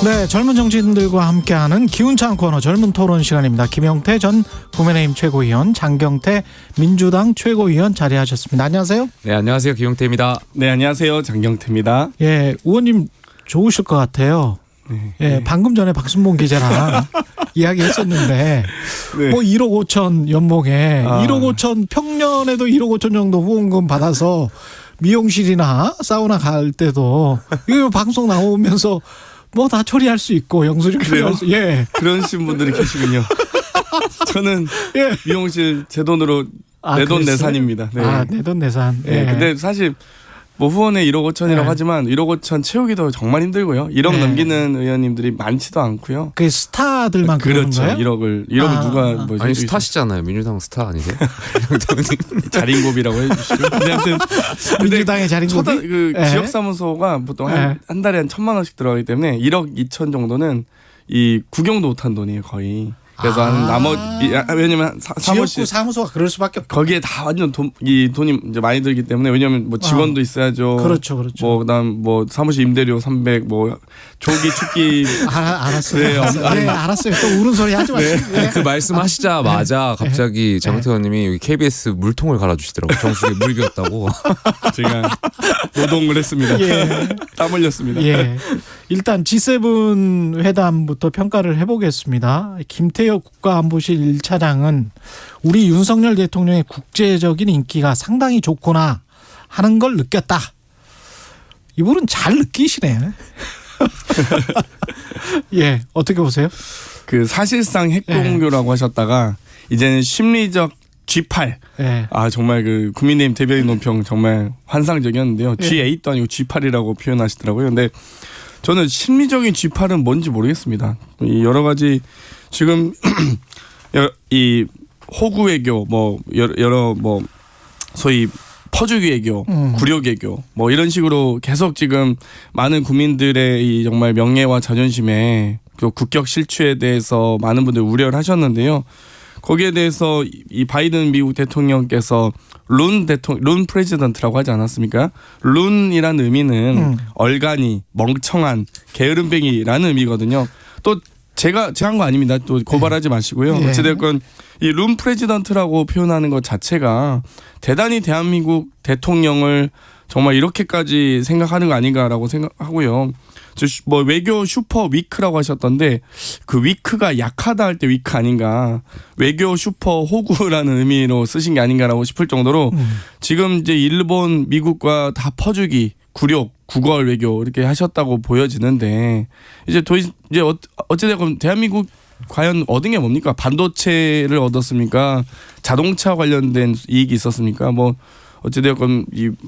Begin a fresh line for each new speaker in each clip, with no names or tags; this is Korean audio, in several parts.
네, 젊은 정치인들과 함께하는 기운찬 코너 젊은 토론 시간입니다. 김영태 전 국민의힘 최고위원, 장경태 민주당 최고위원 자리하셨습니다. 안녕하세요.
네, 안녕하세요. 김영태입니다.
네, 안녕하세요. 장경태입니다.
예, 의원님 좋으실 것 같아요.
네.
예, 방금 전에 박순봉 기자랑 이야기했었는데
네.
뭐 1억 5천 연봉에 1억 5천 평년에도 1억 5천 정도 후원금 받아서 미용실이나 사우나 갈 때도 이거 방송 나오면서 뭐 다 처리할 수 있고 영수증 처리할 수, 예.
그러신 분들이 계시군요. 저는
예.
미용실 제 돈으로 내 돈 내산입니다. 네.
아, 내 돈 내산.
네.
예.
근데 사실 뭐 후원에 1억 5천이라고
네.
하지만 1억 5천 채우기도 정말 힘들고요. 1억
네.
넘기는 의원님들이 많지도 않고요.
그 스타들만 그러는
그렇죠.
거예요?
1억을 누가 뭐
아니 스타시잖아요. 민주당 스타 아니세요?
자린고비라고 해주시고. 근데 아무튼
민주당의 자린고비?
그
예.
지역사무소가 보통
예.
한 달에 한 1,000만 원씩 들어가기 때문에 1억 2천 정도는 이 구경도 못한 돈이에요 거의. 그래서 한 나머지 왜냐면
지역구 사무소가 그럴 수밖에 없고.
거기에 다 완전 이 돈이 이제 많이 들기 때문에 왜냐면 뭐 직원도 있어야죠.
그렇죠, 그렇죠.
뭐 그다음 뭐 사무실 임대료 300, 뭐 조기 축기.
알았어요.
네,
네, 알았어요. 또 우는 소리 하지 마세요. 네.
그 말씀하시자마자 갑자기 장경태 의원님이 여기 KBS 물통을 갈아주시더라고요. 정수기에 물이 비었다고.
제가 노동을 했습니다.
예.
땀 흘렸습니다.
예. 일단 G7 회담부터 평가를 해보겠습니다. 김태혁 국가안보실 1차장은 우리 윤석열 대통령의 국제적인 인기가 상당히 좋구나 하는 걸 느꼈다. 이분은 잘 느끼시네. 예, 어떻게 보세요?
그 사실상 핵공교라고 하셨다가 이제는 심리적 G8.
예.
아 정말 그 국민의힘 대변인 논평 정말 환상적이었는데요. G8도 아니고 G8이라고 표현하시더라고요. 근데 저는 심리적인 G8은 뭔지 모르겠습니다. 이 여러 가지 지금 이 호구 외교 뭐 여러 뭐 소위 퍼주기 외교, 굴욕 외교 뭐 이런 식으로 계속 지금 많은 국민들의 이 정말 명예와 자존심에 그 국격 실추에 대해서 많은 분들이 우려를 하셨는데요. 거기에 대해서 이 바이든 미국 대통령께서 룬 프레지던트라고 하지 않았습니까? 룬이라는 의미는 얼간이, 멍청한, 게으름뱅이라는 의미거든요. 또 제가 한 거 아닙니다. 또 고발하지 마시고요.
예.
어찌됐건 이 룬 프레지던트라고 표현하는 것 자체가 대단히 대한민국 대통령을 정말 이렇게까지 생각하는 거 아닌가라고 생각하고요. 뭐 외교 슈퍼 위크라고 하셨던데 그 위크가 약하다 할 때 위크 아닌가, 외교 슈퍼 호구라는 의미로 쓰신 게 아닌가라고 싶을 정도로 지금 이제 일본 미국과 다 퍼주기 굴욕 구걸 외교 이렇게 하셨다고 보여지는데 이제 어찌됐건 대한민국 과연 얻은 게 뭡니까? 반도체를 얻었습니까? 자동차 관련된 이익이 있었습니까? 뭐 어찌됐건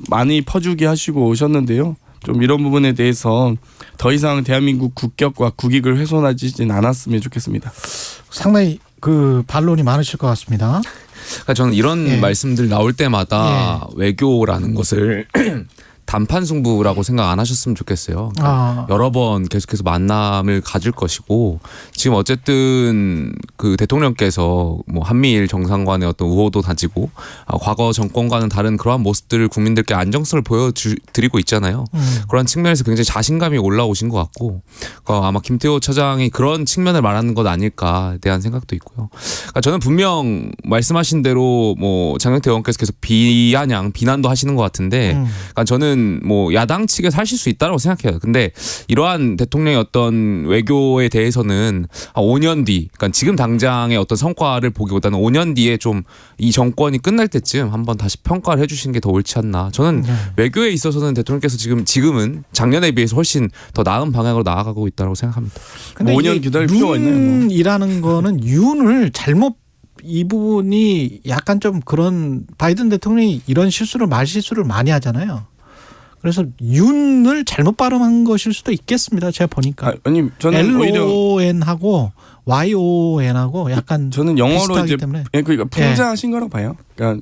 많이 퍼주기 하시고 오셨는데요. 좀 이런 부분에 대해서 더 이상 대한민국 국격과 국익을 훼손하지는 않았으면 좋겠습니다.
상당히 그 반론이 많으실 것 같습니다.
그러니까 저는 이런 말씀들 나올 때마다 외교라는 것을 단판 승부라고 생각 안 하셨으면 좋겠어요. 그러니까 여러 번 계속해서 만남을 가질 것이고 지금 어쨌든 그 대통령께서 뭐 한미일 정상간의 어떤 우호도 다지고 과거 정권과는 다른 그러한 모습들을 국민들께 안정성을 보여드리고 있잖아요. 그런 측면에서 굉장히 자신감이 올라오신 것 같고 아마 김태호 차장이 그런 측면을 말하는 것 아닐까에 대한 생각도 있고요. 그러니까 저는 분명 말씀하신 대로 뭐 장경태 의원께서 계속 비난도 하시는 것 같은데 그러니까 저는 뭐 야당 측에서 하실 수 있다고 생각해요. 근데 이러한 대통령의 어떤 외교에 대해서는 5년 뒤, 그러니까 지금 당장의 어떤 성과를 보기보다는 5년 뒤에 좀 이 정권이 끝날 때쯤 한번 다시 평가를 해주시는 게 더 옳지 않나. 저는 외교에 있어서는 대통령께서 지금은 작년에 비해서 훨씬 더 나은 방향으로 나아가고 있다고 생각합니다.
근데 5년 기다릴 필요가 있나요?
룬이라는 거는 윤을 잘못, 이 부분이 약간 좀 그런, 바이든 대통령이 이런 말실수를 많이 하잖아요. 그래서 윤을 잘못 발음한 것일 수도 있겠습니다. 제가 보니까.
아니 저는
LON하고 YON하고 약간
저는 영어로
비슷하기
이제
때문에.
그러니까 풍자하신 거라고 봐요. 그러니까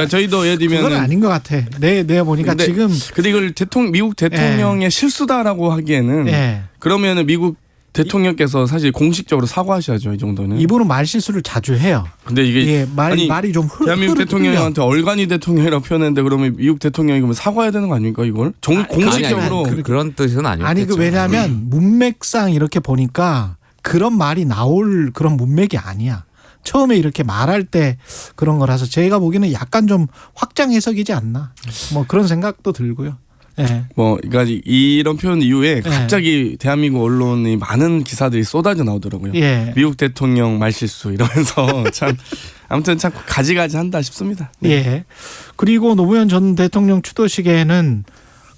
저희도 예를 들면
그건 아닌 것 같아. 내가 보니까
근데,
지금.
근데 이걸 미국 대통령의 실수다라고 하기에는 그러면은 미국 대통령께서 사실 공식적으로 사과하셔야죠. 이 정도는.
이분은 말실수를 자주 해요.
근데 이게
예, 말이 좀
대한민국 대통령한테 얼간이 대통령이라고 표현했는데 그러면 미국 대통령이 그러면 사과해야 되는 거 아닙니까 이걸? 공식적으로
그런 뜻은 아니었겠죠.
아니 그 왜냐하면 문맥상 이렇게 보니까 그런 말이 나올 그런 문맥이 아니야. 처음에 이렇게 말할 때 그런 거라서 제가 보기에는 약간 좀 확장 해석이지 않나. 뭐 그런 생각도 들고요. 예.
뭐 그러니까 이런 표현 이후에 갑자기 대한민국 언론이 많은 기사들이 쏟아져 나오더라고요.
예.
미국 대통령 말실수 이러면서 참 아무튼 참 가지가지한다 싶습니다. 네.
예. 그리고 노무현 전 대통령 추도식에는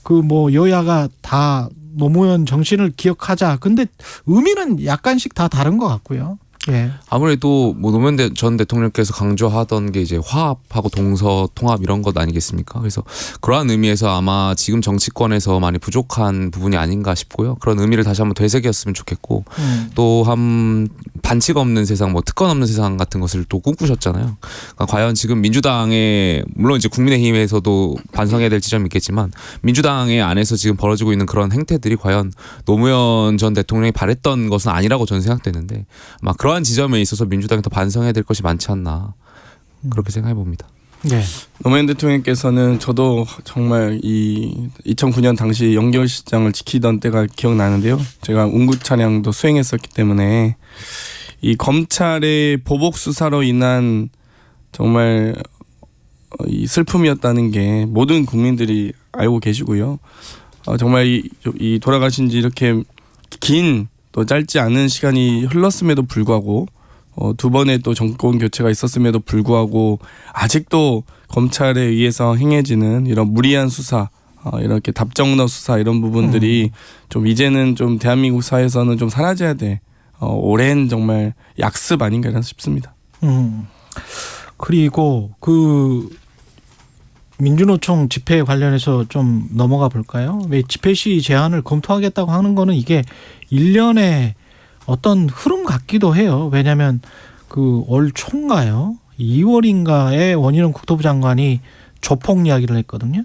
그 뭐 여야가 다 노무현 정신을 기억하자. 근데 의미는 약간씩 다 다른 것 같고요. 예.
아무래도 뭐 노무현 전 대통령께서 강조하던 게 이제 화합하고 동서 통합 이런 것 아니겠습니까? 그래서 그러한 의미에서 아마 지금 정치권에서 많이 부족한 부분이 아닌가 싶고요. 그런 의미를 다시 한번 되새겼으면 좋겠고 또 한 반칙 없는 세상, 뭐 특권 없는 세상 같은 것을 또 꿈꾸셨잖아요. 그러니까 과연 지금 민주당의 물론 이제 국민의힘에서도 반성해야 될 지점이 있겠지만 민주당의 안에서 지금 벌어지고 있는 그런 행태들이 과연 노무현 전 대통령이 바랬던 것은 아니라고 저는 생각되는데 아마 그러한 지점에 있어서 민주당이 더 반성해야 될 것이 많지 않나 그렇게 생각해 봅니다.
네.
노무현 대통령께서는 저도 정말 이 2009년 당시 연결시장을 지키던 때가 기억나는데요. 제가 운구 차량도 수행했었기 때문에 이 검찰의 보복 수사로 인한 정말 이 슬픔이었다는 게 모든 국민들이 알고 계시고요. 정말 이 돌아가신 지 이렇게 긴 또 짧지 않은 시간이 흘렀음에도 불구하고 두 번의 또 정권 교체가 있었음에도 불구하고 아직도 검찰에 의해서 행해지는 이런 무리한 수사, 이렇게 답정너 수사 이런 부분들이 좀 이제는 좀 대한민국 사회에서는 좀 사라져야 돼. 오랜 정말 약습 아닌가 싶습니다.
그리고 그 민주노총 집회 관련해서 좀 넘어가 볼까요? 왜 집회 시위 제한을 검토하겠다고 하는 거는 이게 일련의 어떤 흐름 같기도 해요. 왜냐하면 그 올 초인가요? 2월인가에 원희룡 국토부 장관이 조폭 이야기를 했거든요.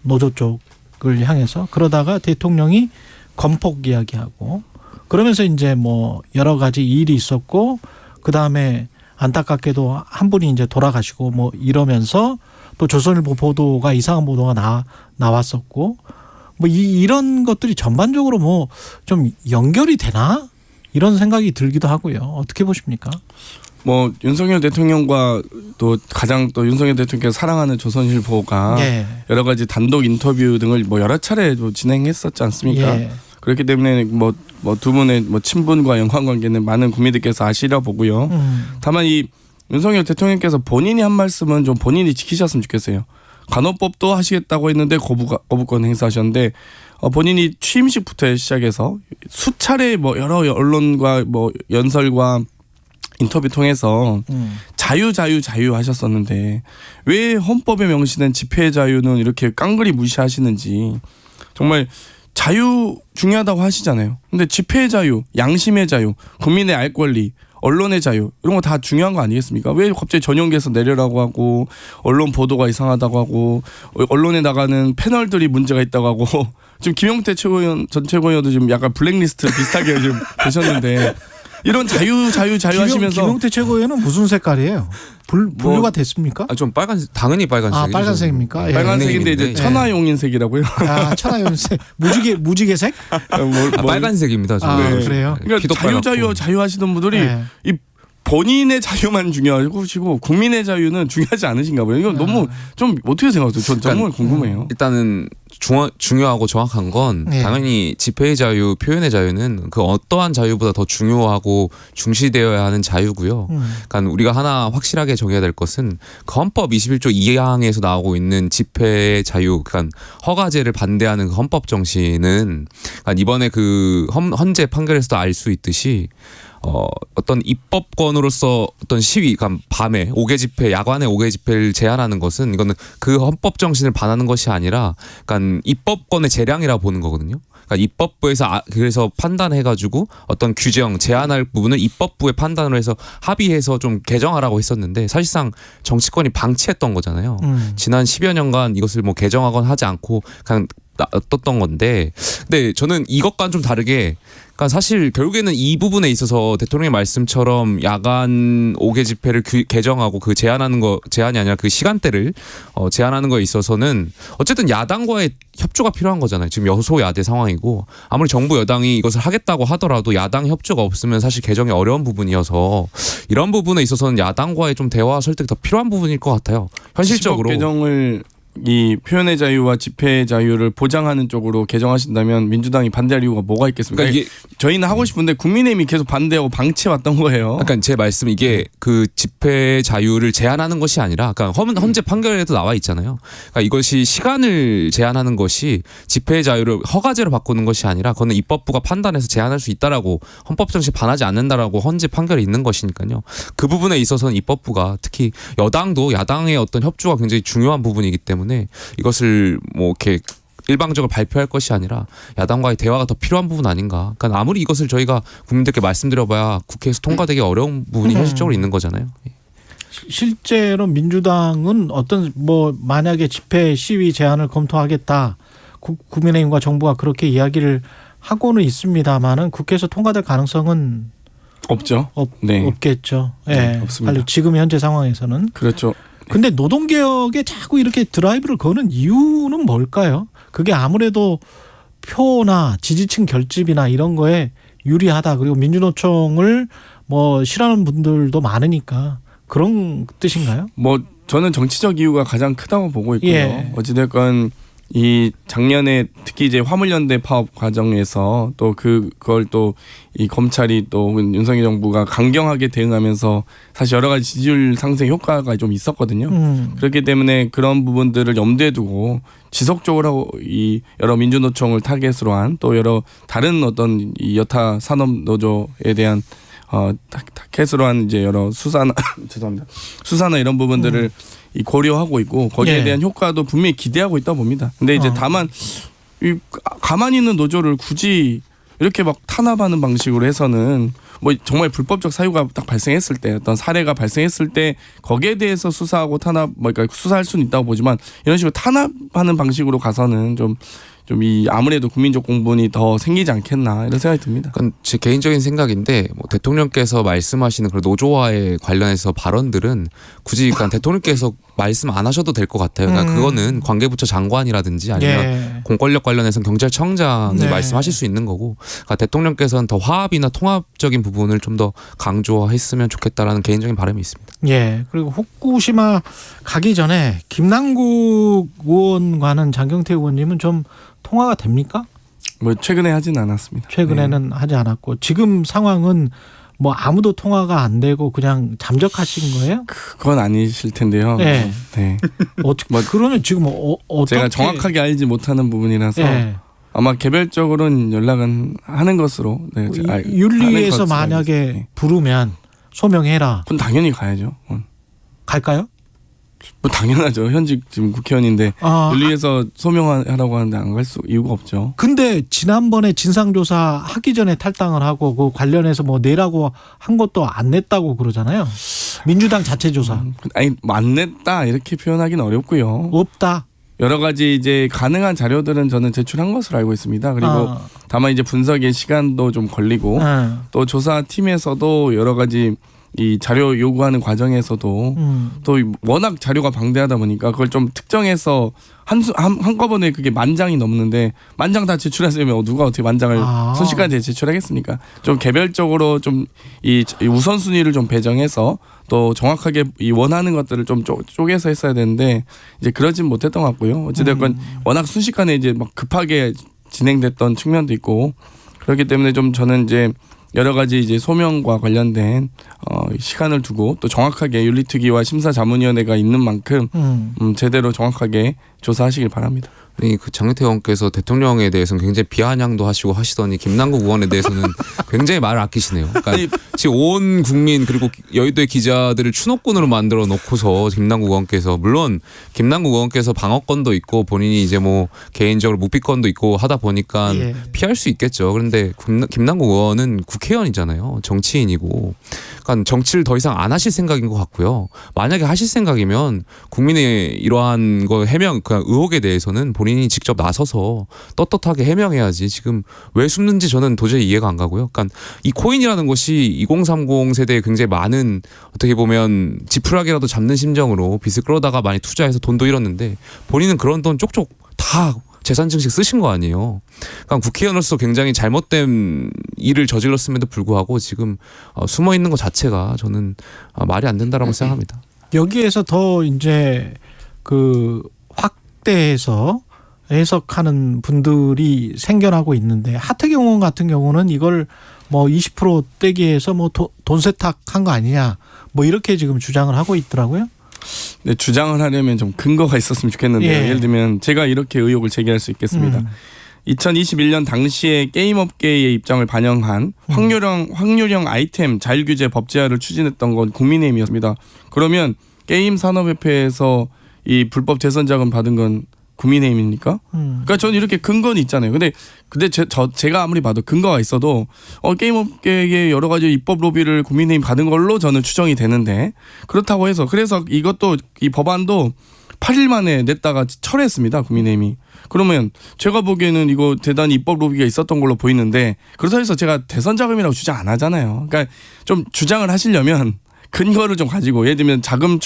노조 쪽을 향해서. 그러다가 대통령이 건폭 이야기하고 그러면서 이제 뭐 여러 가지 일이 있었고 그다음에 안타깝게도 한 분이 이제 돌아가시고 뭐 이러면서 또 조선일보 보도가 이상한 보도가 나왔었고 뭐 이런 것들이 전반적으로 뭐 좀 연결이 되나 이런 생각이 들기도 하고요. 어떻게 보십니까?
뭐 윤석열 대통령과 또 가장 또 윤석열 대통령께서 사랑하는 조선일보가 여러 가지 단독 인터뷰 등을 뭐 여러 차례 진행했었지 않습니까? 그렇기 때문에 뭐 두 분의 뭐 친분과 연관관계는 많은 국민들께서 아시려 보고요. 다만 이 윤석열 대통령께서 본인이 한 말씀은 좀 본인이 지키셨으면 좋겠어요. 간호법도 하시겠다고 했는데 거부권 행사하셨는데 본인이 취임식부터 시작해서 수차례 뭐 여러 언론과 뭐 연설과 인터뷰 통해서 자유 하셨었는데 왜 헌법에 명시된 집회 자유는 이렇게 깡그리 무시하시는지 정말 자유 중요하다고 하시잖아요. 근데 집회의 자유, 양심의 자유, 국민의 알 권리, 언론의 자유 이런 거 다 중요한 거 아니겠습니까? 왜 갑자기 전용기에서 내려라고 하고 언론 보도가 이상하다고 하고 언론에 나가는 패널들이 문제가 있다고 하고 지금 김용태 전 최고위원도 지금 약간 블랙리스트 비슷하게 지금 되셨는데 이런 자유 하시면서
김용태 최고위원은 무슨 색깔이에요? 분류가 됐습니까?
좀 빨간색 당연히 빨간색.
빨간색입니까?
빨간색인데 이제 천하용인색이라고요.
천하용인색 무지개색?
빨간색입니다.
그래요?
그러니까 자유 하시던 분들이 이 본인의 자유만 중요하시고 국민의 자유는 중요하지 않으신가 봐요. 이거 너무 좀 어떻게 생각하세요? 전 정말 궁금해요.
일단은 중요하고 정확한 건 당연히 집회의 자유, 표현의 자유는 그 어떠한 자유보다 더 중요하고 중시되어야 하는 자유고요. 그러니까 우리가 하나 확실하게 정해야 될 것은 그 헌법 21조 2항에서 나오고 있는 집회의 자유, 그러니까 허가제를 반대하는 그 헌법 정신은 그러니까 이번에 그 헌재 판결에서도 알 수 있듯이 어떤 입법권으로서 어떤 시위, 그러니까 밤에 5개 집회, 야간에 5개 집회를 제한하는 것은 이거는 그 헌법 정신을 반하는 것이 아니라, 그러니까 입법권의 재량이라 보는 거거든요. 그러니까 입법부에서 그래서 판단해가지고 어떤 규정 제한할 부분을 입법부의 판단을 해서 합의해서 좀 개정하라고 했었는데 사실상 정치권이 방치했던 거잖아요. 지난 10여 년간 이것을 뭐 개정하거나 하지 않고 그냥 놔뒀던 건데, 근데 저는 이것과는 좀 다르게 그러니까 사실 결국에는 이 부분에 있어서 대통령의 말씀처럼 야간 5개 집회를 개정하고 그 제한이 아니라 그 시간대를 제한하는 거에 있어서는 어쨌든 야당과의 협조가 필요한 거잖아요. 지금 여소야대 상황이고 아무리 정부 여당이 이것을 하겠다고 하더라도 야당 협조가 없으면 사실 개정이 어려운 부분이어서 이런 부분에 있어서는 야당과의 좀 대화 설득이 더 필요한 부분일 것 같아요. 현실적으로.
개정을 이 표현의 자유와 집회의 자유를 보장하는 쪽으로 개정하신다면 민주당이 반대할 이유가 뭐가 있겠습니까?
그러니까 이게
저희는 하고 싶은데 국민의힘이 계속 반대하고 방치해왔던 거예요.
그러니까 제 말씀 이게 그 집회 자유를 제한하는 것이 아니라 그러니까 헌재 판결에도 나와 있잖아요. 그러니까 이것이 시간을 제한하는 것이 집회 자유를 허가제로 바꾸는 것이 아니라 그거는 입법부가 판단해서 제한할 수 있다라고 헌법 정신에 반하지 않는다라고 헌재 판결이 있는 것이니까요. 그 부분에 있어서는 입법부가 특히 여당도 야당의 어떤 협조가 굉장히 중요한 부분이기 때문에 이것을 뭐 이렇게 일방적으로 발표할 것이 아니라 야당과의 대화가 더 필요한 부분 아닌가. 그러니까 아무리 이것을 저희가 국민들께 말씀드려봐야 국회에서 통과되기 어려운 부분이 현실적으로 있는 거잖아요.
실제로 민주당은 어떤 뭐 만약에 집회 시위 제한을 검토하겠다. 국민의힘과 정부가 그렇게 이야기를 하고는 있습니다만은 국회에서 통과될 가능성은
없죠.
네. 없겠죠.
네, 없습니다.
지금 현재 상황에서는.
그렇죠.
근데 노동개혁에 자꾸 이렇게 드라이브를 거는 이유는 뭘까요? 그게 아무래도 표나 지지층 결집이나 이런 거에 유리하다. 그리고 민주노총을 뭐 싫어하는 분들도 많으니까 그런 뜻인가요?
뭐 저는 정치적 이유가 가장 크다고 보고 있고요.
예.
어찌됐건 이 작년에 특히 이제 화물연대 파업 과정에서 또 그걸 또 이 검찰이 또 윤석열 정부가 강경하게 대응하면서 사실 여러 가지 지지율 상승 효과가 좀 있었거든요. 그렇기 때문에 그런 부분들을 염두에 두고 지속적으로 이 여러 민주노총을 타겟으로 한 또 여러 다른 어떤 이 여타 산업 노조에 대한 타겟으로 한 이제 여러 수사나 죄송합니다. 수사나 이런 부분들을 이 고려하고 있고 거기에 대한 효과도 분명히 기대하고 있다 봅니다. 근데 이제 다만 이 가만히 있는 노조를 굳이 이렇게 막 탄압하는 방식으로 해서는 뭐 정말 불법적 사유가 딱 발생했을 때 어떤 사례가 발생했을 때 거기에 대해서 수사하고 탄압 뭐 그러니까 수사할 수는 있다고 보지만 이런 식으로 탄압하는 방식으로 가서는 좀 이 아무래도 국민적 공분이 더 생기지 않겠나 이런 생각이 듭니다.
그건 제 개인적인 생각인데 뭐 대통령께서 말씀하시는 그런 노조와의 관련해서 발언들은 굳이 그러니까 대통령께서 말씀 안 하셔도 될 것 같아요. 그러니까 그거는 관계부처 장관이라든지 아니면 공권력 관련해서는 경찰청장이 말씀하실 수 있는 거고 그러니까 대통령께서는 더 화합이나 통합적인 부분을 좀 더 강조했으면 좋겠다라는 개인적인 바람이 있습니다.
예. 그리고 후쿠시마 가기 전에 김남국 의원과는 장경태 의원님은 좀 통화가 됩니까?
뭐 최근에 하진 않았습니다.
최근에는 하지 않았고 지금 상황은 뭐 아무도 통화가 안 되고 그냥 잠적하신 거예요?
그건 아니실 텐데요.
네.
네.
어떻게 뭐 그러면 지금 어떻게
제가 정확하게 알지 못하는 부분이라서 아마 개별적으로는 연락은 하는 것으로
윤리에서 만약에 부르면 소명해라.
그건 당연히 가야죠.
갈까요?
뭐 당연하죠. 현직 지금 국회의원인데 윤리에서 소명하라고 하는데 안 갈 수 이유가 없죠.
근데 지난번에 진상조사 하기 전에 탈당을 하고 그 관련해서 뭐 내라고 한 것도 안 냈다고 그러잖아요. 민주당 자체 조사.
아니 뭐 안 냈다 이렇게 표현하기는 어렵고요.
없다.
여러 가지 이제 가능한 자료들은 저는 제출한 것으로 알고 있습니다. 그리고 다만 이제 분석의 시간도 좀 걸리고 또 조사팀에서도 여러 가지 이 자료 요구하는 과정에서도 또 워낙 자료가 방대하다 보니까 그걸 좀 특정해서 한꺼번에 그게 10,000장이 넘는데 10,000장 다 제출했으면 누가 어떻게 10,000장을 순식간에 제출하겠습니까? 좀 개별적으로 좀 이 우선순위를 좀 배정해서 또 정확하게 이 원하는 것들을 좀 쪼개서 했어야 되는데 이제 그러진 못했던 것 같고요. 어찌됐건 워낙 순식간에 이제 막 급하게 진행됐던 측면도 있고 그렇기 때문에 좀 저는 이제 여러 가지 이제 소명과 관련된 시간을 두고 또 정확하게 윤리특위와 심사자문위원회가 있는 만큼 제대로 정확하게 조사하시길 바랍니다.
그 장경태 의원께서 대통령에 대해서는 굉장히 비아냥도 하시고 하시더니 김남국 의원에 대해서는 굉장히 말을 아끼시네요. 그러니까 지금 온 국민 그리고 여의도의 기자들을 추노꾼으로 만들어 놓고서 김남국 의원께서 물론 김남국 의원께서 방어권도 있고 본인이 이제 뭐 개인적으로 묵비권도 있고 하다 보니까 피할 수 있겠죠. 그런데 김남국 의원은 국회의원이잖아요. 정치인이고 그러니까 정치를 더 이상 안 하실 생각인 것 같고요. 만약에 하실 생각이면 국민의 이러한 거 해명, 그냥 의혹에 대해서는 본인이 직접 나서서 떳떳하게 해명해야지 지금 왜 숨는지 저는 도저히 이해가 안 가고요. 그러니까 이 코인이라는 것이 2030 세대에 굉장히 많은 어떻게 보면 지푸라기라도 잡는 심정으로 빚을 끌어다가 많이 투자해서 돈도 잃었는데 본인은 그런 돈 쪽쪽 다 재산 증식 쓰신 거 아니에요. 그러니까 국회의원으로서 굉장히 잘못된 일을 저질렀음에도 불구하고 지금 숨어 있는 것 자체가 저는 말이 안 된다라고 생각합니다.
여기에서 더 이제 그 확대해서 해석하는 분들이 생겨나고 있는데 하태경 의원 같은 경우는 이걸 뭐 20% 떼기해서 뭐 돈 세탁한 거 아니냐 뭐 이렇게 지금 주장을 하고 있더라고요.
네, 주장을 하려면 좀 근거가 있었으면 좋겠는데요.
예.
예를 들면 제가 이렇게 의혹을 제기할 수 있겠습니다. 2021년 당시에 게임업계의 입장을 반영한 확률형 아이템 자율규제 법제화를 추진했던 건 국민의힘이었습니다. 그러면 게임산업협회에서 이 불법 대선자금 받은 건 국민의힘입니까? 그러니까 저는 이렇게 근거는 있잖아요. 근데 제가 아무리 봐도 근거가 있어도 게임업계의 여러 가지 입법 로비를 국민의힘 받은 걸로 저는 추정이 되는데 그렇다고 해서 그래서 이것도 이 법안도 8일 만에 냈다가 철회했습니다. 국민의힘이. 그러면 제가 보기에는 이거 대단히 입법 로비가 있었던 걸로 보이는데 그렇다고 해서 제가 대선 자금이라고 주장 안 하잖아요. 그러니까 좀 주장을 하시려면 근거를 좀 가지고 예를 들면 자금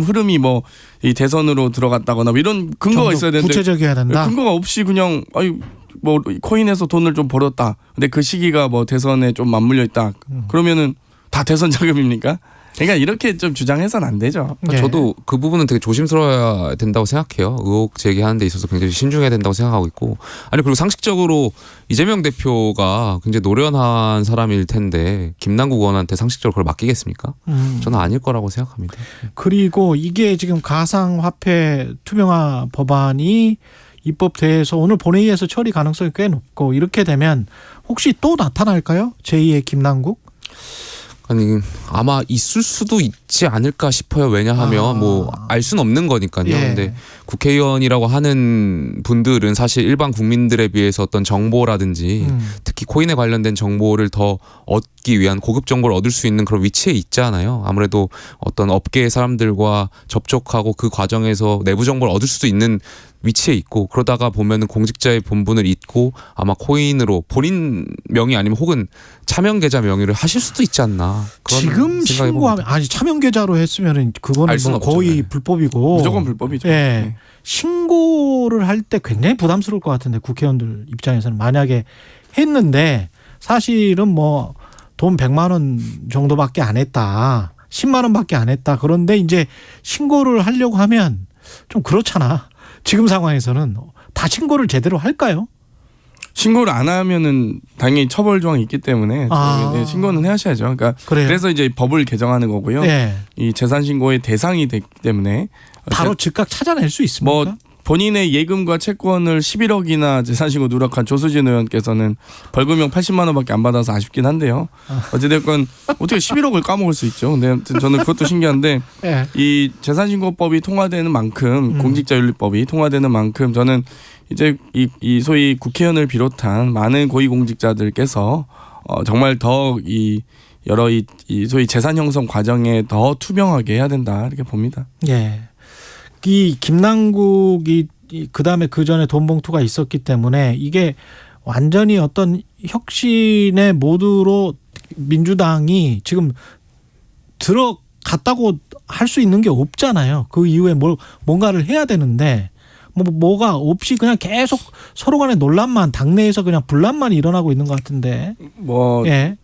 흐름이 뭐 이 대선으로 들어갔다거나 뭐 이런 근거가 있어야 되는데
구체적이어야 된다.
근거가 없이 그냥 아니 뭐 코인에서 돈을 좀 벌었다. 근데 그 시기가 뭐 대선에 좀 맞물려 있다. 그러면은 다 대선 자금입니까? 그러니까 이렇게 좀 주장해서는 안 되죠.
네.
저도 그 부분은 되게 조심스러워야 된다고 생각해요. 의혹 제기하는 데 있어서 굉장히 신중해야 된다고 생각하고 있고 아니 그리고 상식적으로 이재명 대표가 굉장히 노련한 사람일 텐데 김남국 의원한테 상식적으로 그걸 맡기겠습니까? 저는 아닐 거라고 생각합니다.
그리고 이게 지금 가상화폐 투명화 법안이 입법돼서 오늘 본회의에서 처리 가능성이 꽤 높고 이렇게 되면 혹시 또 나타날까요? 제2의 김남국?
아니 아마 있을 수도 있지 않을까 싶어요. 왜냐하면 뭐 알 수는 없는 거니까요.
예.
근데 국회의원이라고 하는 분들은 사실 일반 국민들에 비해서 어떤 정보라든지 특히 코인에 관련된 정보를 더 얻기 위한 고급 정보를 얻을 수 있는 그런 위치에 있잖아요. 아무래도 어떤 업계의 사람들과 접촉하고 그 과정에서 내부 정보를 얻을 수도 있는 위치에 있고 그러다가 보면은 공직자의 본분을 잊고 아마 코인으로 본인 명의 아니면 혹은 차명 계좌 명의를 하실 수도 있지 않나. 그런
지금 신고하면 아니 차명 계좌로 했으면은 그거는 뭐 거의 불법이고
무조건 불법이죠.
예.
네.
신고를 할 때 굉장히 부담스러울 것 같은데 국회의원들 입장에서는 만약에 했는데 사실은 뭐 돈 100만 원 정도밖에 안 했다. 10만 원밖에 안 했다. 그런데 이제 신고를 하려고 하면 좀 그렇잖아. 지금 상황에서는 다 신고를 제대로 할까요?
신고를 안 하면은 당연히 처벌 조항이 있기 때문에 네, 신고는 하셔야죠. 그러니까 그래서 이제 법을 개정하는 거고요.
네.
이 재산 신고의 대상이 되기 때문에
바로 즉각 찾아낼 수 있습니까?
뭐 본인의 예금과 채권을 11억이나 재산신고 누락한 조수진 의원께서는 벌금형 80만 원밖에 안 받아서 아쉽긴 한데요. 어찌됐건 어떻게 11억을 까먹을 수 있죠. 근데 저는 그것도 신기한데
네.
이 재산신고법이 통과되는 만큼 공직자윤리법이 통과되는 만큼 저는 이제 이 소위 국회의원을 비롯한 많은 고위공직자들께서 정말 더 이 여러 이 소위 재산 형성 과정에 더 투명하게 해야 된다 이렇게 봅니다.
예. 이 김남국이 그다음에 그 전에 돈봉투가 있었기 때문에 이게 완전히 어떤 혁신의 모드로 민주당이 지금 들어갔다고 할 수 있는 게 없잖아요. 그 이후에 뭔가를 해야 되는데 뭐가 없이 그냥 계속 서로 간의 논란만 당내에서 그냥 분란만 일어나고 있는 것 같은데.
뭐
예.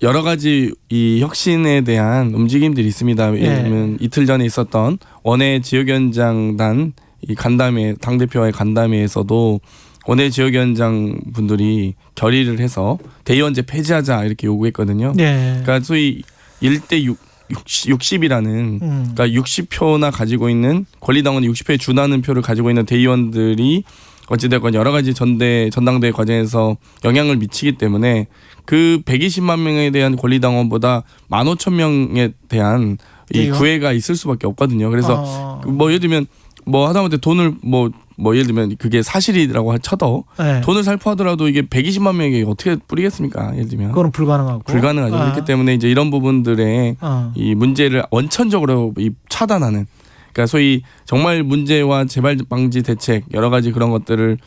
여러 가지 이 혁신에 대한 움직임들이 있습니다. 예를 들면 이틀 전에 있었던 원외 지역위원장단 이 간담회 당대표와의 간담회에서도 원외 지역위원장 분들이 결의를 해서 대의원제 폐지하자 이렇게 요구했거든요.
네.
그러니까 소위 1대 60이라는 그러니까 60표나 가지고 있는 권리당원이 60표에 준하는 표를 가지고 있는 대의원들이 어찌됐건 여러 가지 전당대회 과정에서 영향을 미치기 때문에 그 120만 명에 대한 권리당원보다 15,000명에 대한 이 구애가 있을 수밖에 없거든요. 그래서 뭐 예를 들면 뭐 하다못해 돈을 뭐 뭐 예를 들면 그게 사실이라고 쳐도
네.
돈을 살포하더라도 이게 120만 명에게 어떻게 뿌리겠습니까? 예를 들면
그건 불가능하고.
불가능하죠. 그렇기 때문에 이제 이런 부분들의 이 문제를 원천적으로 이 차단하는, 그러니까 소위 정말 문제와 재발 방지 대책 여러 가지 그런 것들을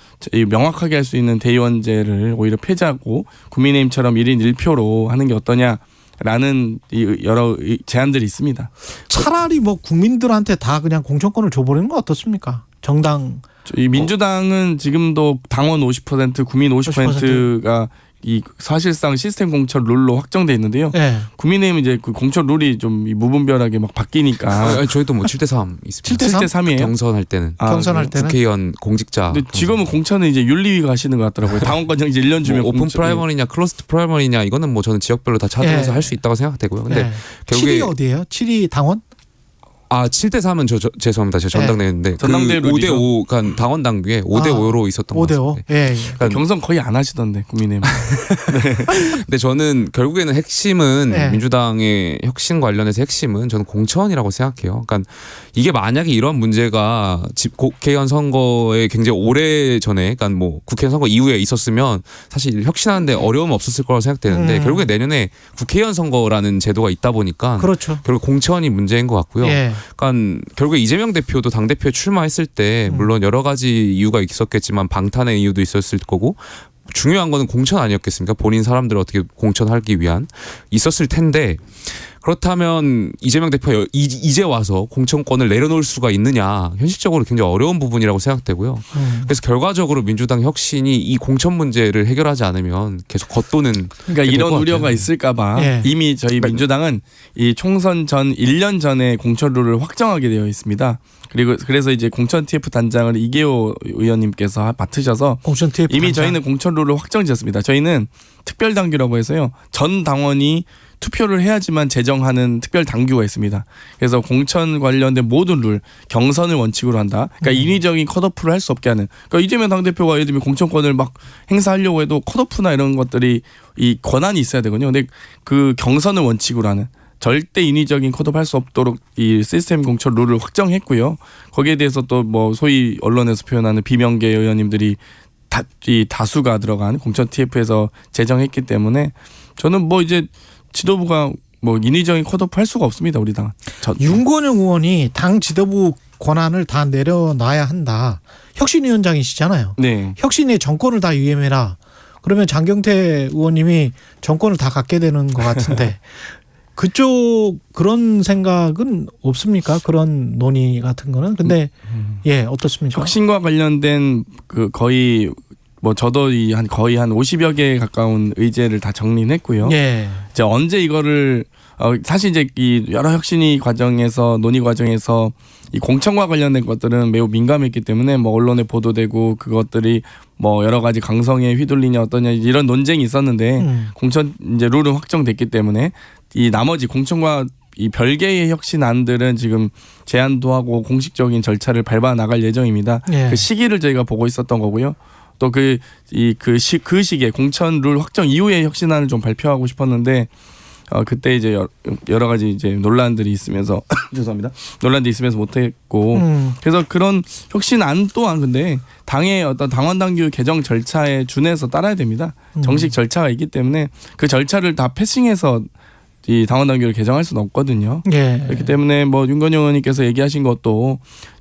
명확하게 할 수 있는 대의원제를 오히려 폐지하고 국민의힘처럼 1인 1표로 하는 게 어떠냐라는 이 여러 제안들이 있습니다.
차라리 뭐 국민들한테 다 그냥 공천권을 줘버리는 건 어떻습니까? 정당.
이 민주당은 지금도 당원 50%, 국민 50%가 이 사실상 시스템 공천 룰로 확정돼 있는데요.
네.
국민의힘은 이제 그 공천 룰이 좀 무분별하게 막 바뀌니까.
저희도 뭐 7대3 있습니다.
7대3이에요?
경선할 때는.
경선할 때는.
국회의원 공직자.
근데 지금은 공천은 이제 윤리위가 하시는 것 같더라고요. 당원권 이제 1년 주면
뭐 오픈 프라이머리냐 클로스드 프라이머리냐 이거는 뭐 저는 지역별로 다 차등해서
예.
할 수 있다고 생각되고요. 근데
네.
결국에
7위 어디예요? 7위 당원?
7대3은 죄송합니다. 제가 전당대회인데
전당대회
그 5대5 그러니까 당원 당규에 5대5로 있었던 것
5대5.
같습니다.
예.
그러니까
경선 거의 안 하시던데 국민의힘.
근데 저는 결국에는 핵심은
네.
민주당의 혁신 관련해서 핵심은 저는 공천이라고 생각해요. 그러니까 이게 만약에 이런 문제가 국회의원 선거에 굉장히 오래 전에, 그러니까 뭐 국회의원 선거 이후에 있었으면 사실 혁신하는데 어려움 없었을 거라고 생각되는데 결국에 내년에 국회의원 선거라는 제도가 있다 보니까
그렇죠.
결국 공천이 문제인 것 같고요.
예.
그러니까 결국에 이재명 대표도 당 대표에 출마했을 때 물론 여러 가지 이유가 있었겠지만 방탄의 이유도 있었을 거고. 중요한 거는 공천 아니었겠습니까? 본인 사람들을 어떻게 공천하기 위한 있었을 텐데 그렇다면 이재명 대표가 이제 와서 공천권을 내려놓을 수가 있느냐 현실적으로 굉장히 어려운 부분이라고 생각되고요. 그래서 결과적으로 민주당 혁신이 이 공천 문제를 해결하지 않으면 계속 겉도는
그러니까 이런 우려가 있을까봐
예.
이미 저희 민주당은 이 총선 전 1년 전에 공천 룰을 확정하게 되어 있습니다. 그리고 그래서 이제 공천 TF 단장을 이계호 의원님께서 맡으셔서
공천 TF
이미
단장.
저희는 공천 룰을 확정지었습니다. 저희는 특별 당규라고 해서요. 전 당원이 투표를 해야지만 제정하는 특별 당규가 있습니다. 그래서 공천 관련된 모든 룰, 경선을 원칙으로 한다. 그러니까 인위적인 컷오프를 할 수 없게 하는. 그러니까 이재명 당대표가 예를 들면 공천권을 막 행사하려고 해도 컷오프나 이런 것들이 이 권한이 있어야 되거든요. 근데 그 경선을 원칙으로 하는. 절대 인위적인 컷오프 할 수 없도록 이 시스템 공천 룰을 확정했고요. 거기에 대해서 또 뭐 소위 언론에서 표현하는 비명계 의원님들이 다수가 들어간 공천 TF에서 제정했기 때문에 저는 뭐 이제 지도부가 뭐 인위적인 컷오프 할 수가 없습니다. 우리 당.
윤건영 의원이 당 지도부 권한을 다 내려놔야 한다. 혁신위원장이시잖아요.
네.
혁신의 정권을 다 위임해라. 그러면 장경태 의원님이 정권을 다 갖게 되는 것 같은데 그쪽 그런 생각은 없습니까? 그런 논의 같은 거는. 근데 예, 어떻습니까?
혁신과 관련된 그 거의 뭐 저도 거의 한 50여 개에 가까운 의제를 다 정리했고요.
예.
이제 언제 이거를 사실 이제 이 여러 혁신이 과정에서 논의 과정에서 이 공천과 관련된 것들은 매우 민감했기 때문에 뭐 언론에 보도되고 그것들이 뭐 여러 가지 강성에 휘둘리냐 어떠냐 이런 논쟁이 있었는데 공천 이제 룰은 확정됐기 때문에 이 나머지 공천과 이 별개의 혁신안들은 지금 제안도 하고 공식적인 절차를 밟아 나갈 예정입니다.
예.
그 시기를 저희가 보고 있었던 거고요. 또 그 시기에 공천 룰 확정 이후에 혁신안을 좀 발표하고 싶었는데 그때 이제 여러 가지 이제 논란들이 있으면서 죄송합니다. 논란들이 있으면서 못했고 그래서 그런 혁신안 또한 근데 당의 어떤 당원 당규 개정 절차에 준해서 따라야 됩니다. 정식 절차가 있기 때문에 그 절차를 다 패싱해서 이 당원 당규를 개정할 수는 없거든요.
예.
그렇기 때문에 뭐 윤건영 의원님께서 얘기하신 것도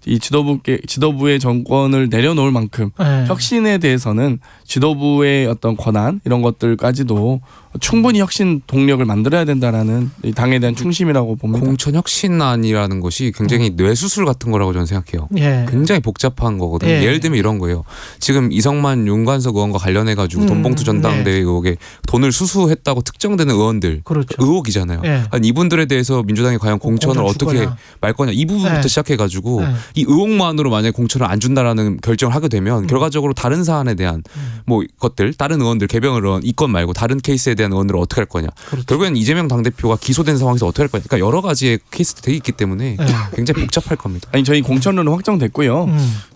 이 지도부의 정권을 내려놓을 만큼
예.
혁신에 대해서는 지도부의 어떤 권한 이런 것들까지도 충분히 혁신 동력을 만들어야 된다라는 이 당에 대한 충심이라고 봅니다.
공천 혁신안이라는 것이 굉장히 뇌수술 같은 거라고 저는 생각해요.
예.
굉장히 복잡한 거거든요.
예.
예를 들면 이런 거예요. 지금 이성만 윤관석 의원과 관련해 가지고 돈봉투 전당대회 의혹에 돈을 수수했다고 특정되는 의원들
그렇죠.
의혹이잖아요.
예.
아니, 이분들에 대해서 민주당이 과연 공천을
공천
어떻게
주거나.
말 거냐 이 부분부터
예.
시작해 가지고
예.
이 의혹만으로 만약에 공천을 안 준다라는 결정을 하게 되면 결과적으로 다른 사안에 대한 뭐 것들 다른 의원들 개별 의원 이 건 말고 다른 케이스에 대한 의원들을 어떻게 할 거냐.
그렇죠.
결국엔 이재명 당대표가 기소된 상황에서 어떻게 할 거냐. 그러니까 여러 가지의 케이스들이 있기 때문에 굉장히 복잡할 겁니다.
아니 저희 공천론은 확정됐고요.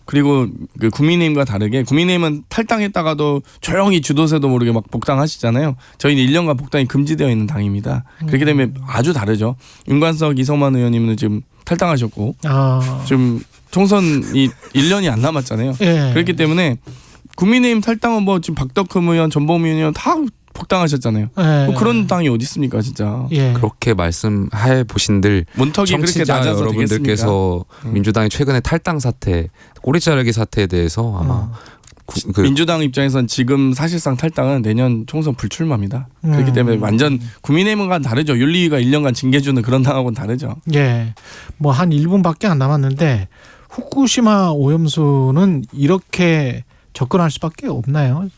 그리고 그 국민의힘과 다르게 국민의힘은 탈당했다가도 조용히 주도세도 모르게 막 복당하시잖아요. 저희는 1년간 복당이 금지되어 있는 당입니다. 그렇기 때문에 아주 다르죠. 윤관석 이성만 의원님은 지금 탈당하셨고
아.
지금 총선이 1년이 안 남았잖아요.
예.
그렇기 때문에 국민의힘 탈당은 뭐 지금 박덕흠 의원, 전범민 의원 다 복당하셨잖아요.
예.
뭐 그런 당이 어디 있습니까, 진짜.
예.
그렇게 말씀해 보신들
문턱이 그렇게
청취자
낮아서
여러분들께서 민주당의 최근의 탈당 사태, 꼬리 자르기 사태에 대해서 아마
민주당 입장에선 지금 사실상 탈당은 내년 총선 불출마입니다. 그렇기 때문에 완전 국민의힘과는 다르죠. 윤리위가 1년간 징계 주는 그런 당하고는 다르죠.
예. 뭐 한 1분밖에 안 남았는데 후쿠시마 오염수는 이렇게 접근할 수밖에 없나요?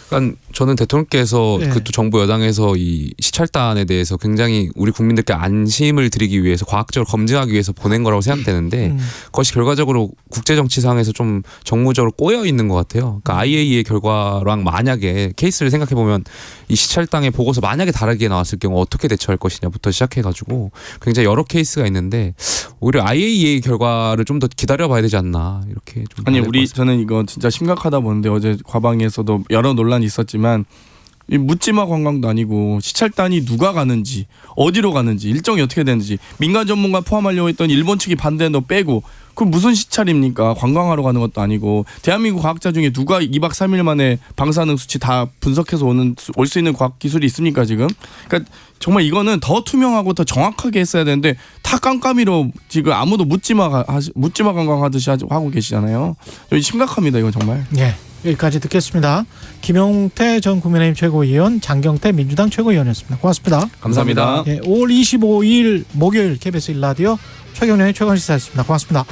그러니까 저는 대통령께서
예.
그것도 정부 여당에서 이 시찰단에 대해서 굉장히 우리 국민들께 안심을 드리기 위해서 과학적으로 검증하기 위해서 보낸 거라고 생각되는데 그것이 결과적으로 국제정치상에서 좀 정무적으로 꼬여 있는 것 같아요. 그러니까 IAEA 결과랑 만약에 케이스를 생각해 보면 이 시찰단의 보고서 만약에 다르게 나왔을 경우 어떻게 대처할 것이냐부터 시작해가지고 굉장히 여러 케이스가 있는데 오히려 IAEA 결과를 좀 더 기다려봐야 되지 않나 이렇게 좀.
아니 저는 이거 진짜 심각하다 보는데 어제 과방위에서도 여러 논란이 있었지만 이 묻지마 관광도 아니고 시찰단이 누가 가는지 어디로 가는지 일정이 어떻게 되는지 민간 전문가 포함하려고 했더니 일본 측이 반대한 거 빼고 그럼 무슨 시찰입니까? 관광하러 가는 것도 아니고 대한민국 과학자 중에 누가 2박 3일 만에 방사능 수치 다 분석해서 올 수 있는 과학 기술이 있습니까 지금? 그러니까 정말 이거는 더 투명하고 더 정확하게 했어야 되는데 다 깜깜이로 지금 아무도 묻지마 관광하듯이 하고 계시잖아요. 심각합니다 이건 정말.
예. 여기까지 듣겠습니다. 김용태 전 국민의힘 최고위원, 장경태 민주당 최고위원이었습니다. 고맙습니다.
감사합니다.
예, 5월 25일 목요일 KBS 1라디오 최경영의 최강시사였습니다. 고맙습니다.